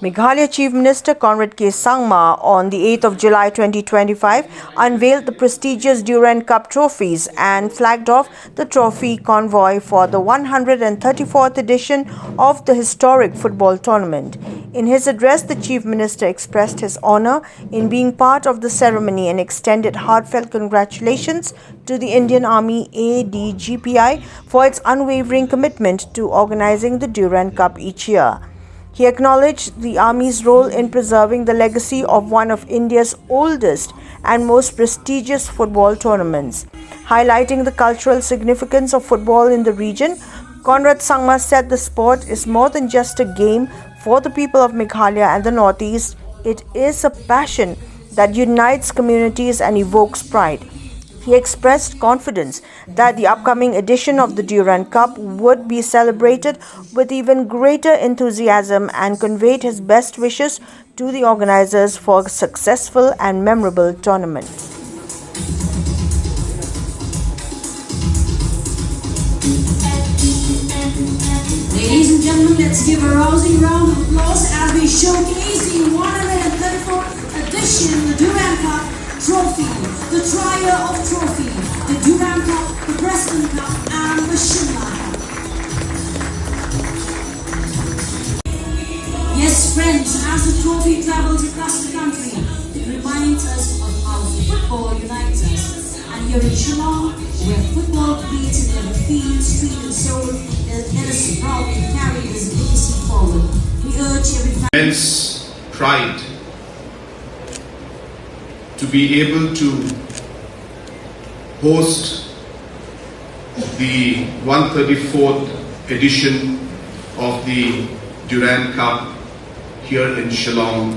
Meghalaya Chief Minister Conrad K. Sangma on the 8th of July 2025 unveiled the prestigious Durand Cup trophies and flagged off the trophy convoy for the 134th edition of the historic football tournament. In his address, the Chief Minister expressed his honor in being part of the ceremony and extended heartfelt congratulations to the Indian Army ADGPI for its unwavering commitment to organizing the Durand Cup each year. He acknowledged the Army's role in preserving the legacy of one of India's oldest and most prestigious football tournaments. Highlighting the cultural significance of football in the region, Conrad Sangma said the sport is more than just a game for the people of Meghalaya and the Northeast. It is a passion that unites communities and evokes pride. He expressed confidence that the upcoming edition of the Durand Cup would be celebrated with even greater enthusiasm and conveyed his best wishes to the organizers for a successful and memorable tournament. Ladies and gentlemen, let's give a rousing round of applause as we showcase the 134th edition, the Durand Cup Trophy, the Trier of Trophy, the Durand Cup, the Preston Cup, and the Shillong Cup. Yes, friends, as the trophy travels across the country, it reminds us of how football unites us. And here in Shillong, where football beats in every field, street, and soul, let us proudly carry this legacy forward. We urge every family. Immense pride to be able to host the 134th edition of the Durand Cup here in Shillong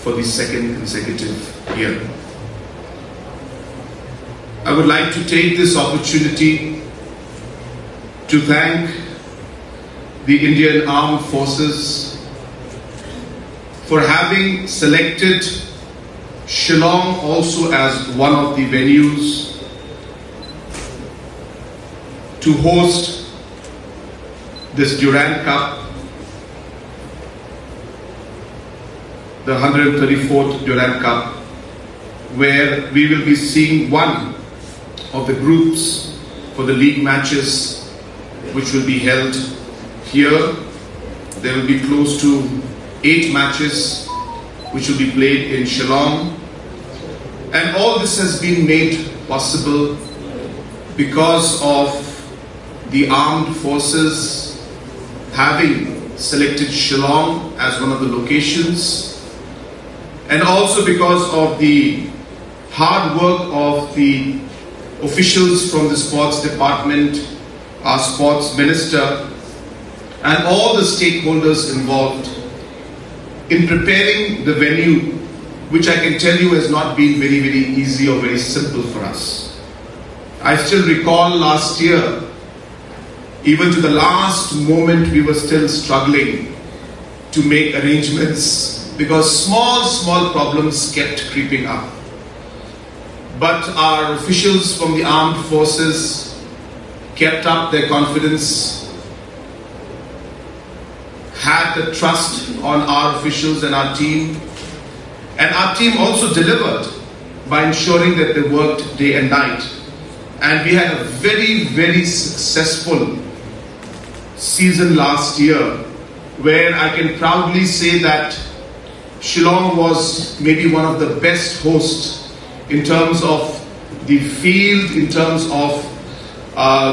for the second consecutive year. I would like to take this opportunity to thank the Indian Armed Forces for having selected Shillong also as one of the venues to host this Durand Cup, the 134th Durand Cup, where we will be seeing one of the groups for the league matches which will be held here. There will be close to 8 matches which will be played in Shillong. And all this has been made possible because of the armed forces having selected Shillong as one of the locations, and also because of the hard work of the officials from the sports department, our sports minister, and all the stakeholders involved in preparing the venue, which I can tell you has not been very easy or very simple for us. I still recall last year, even to the last moment, we were still struggling to make arrangements because small problems kept creeping up. But our officials from the armed forces kept up their confidence, had the trust on our officials and our team also delivered by ensuring that they worked day and night. And we had a very successful season last year, where I can proudly say that Shillong was maybe one of the best hosts in terms of the field, in terms of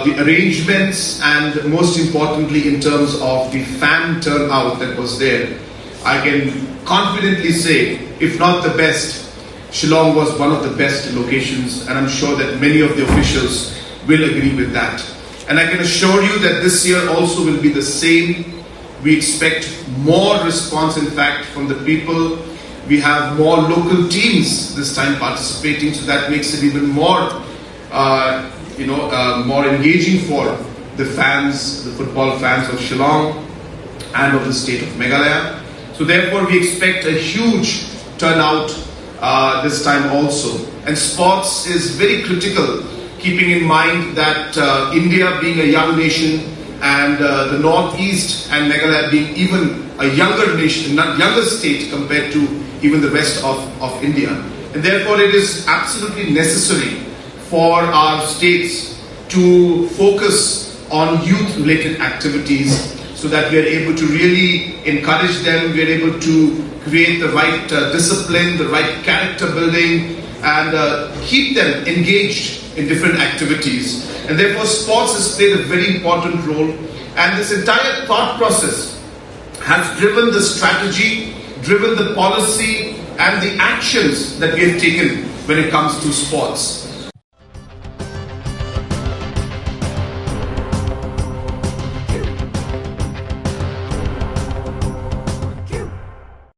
the arrangements, and most importantly in terms of the fan turnout that was there. I can confidently say, if not the best, Shillong was one of the best locations, and I'm sure that many of the officials will agree with that. And I can assure you that this year also will be the same. We expect more response, in fact, from the people. We have more local teams this time participating, so that makes it even more more engaging for the fans, the football fans of Shillong and of the state of Meghalaya. So therefore we expect a huge turnout this time also. And sports is very critical, keeping in mind that India being a young nation and the Northeast and Meghalaya being even a younger nation, younger state compared to even the rest of India. And therefore it is absolutely necessary for our states to focus on youth-related activities so that we are able to really encourage them, we are able to create the right discipline, the right character building, and keep them engaged in different activities. And therefore sports has played a very important role, and this entire thought process has driven the strategy, driven the policy and the actions that we have taken when it comes to sports.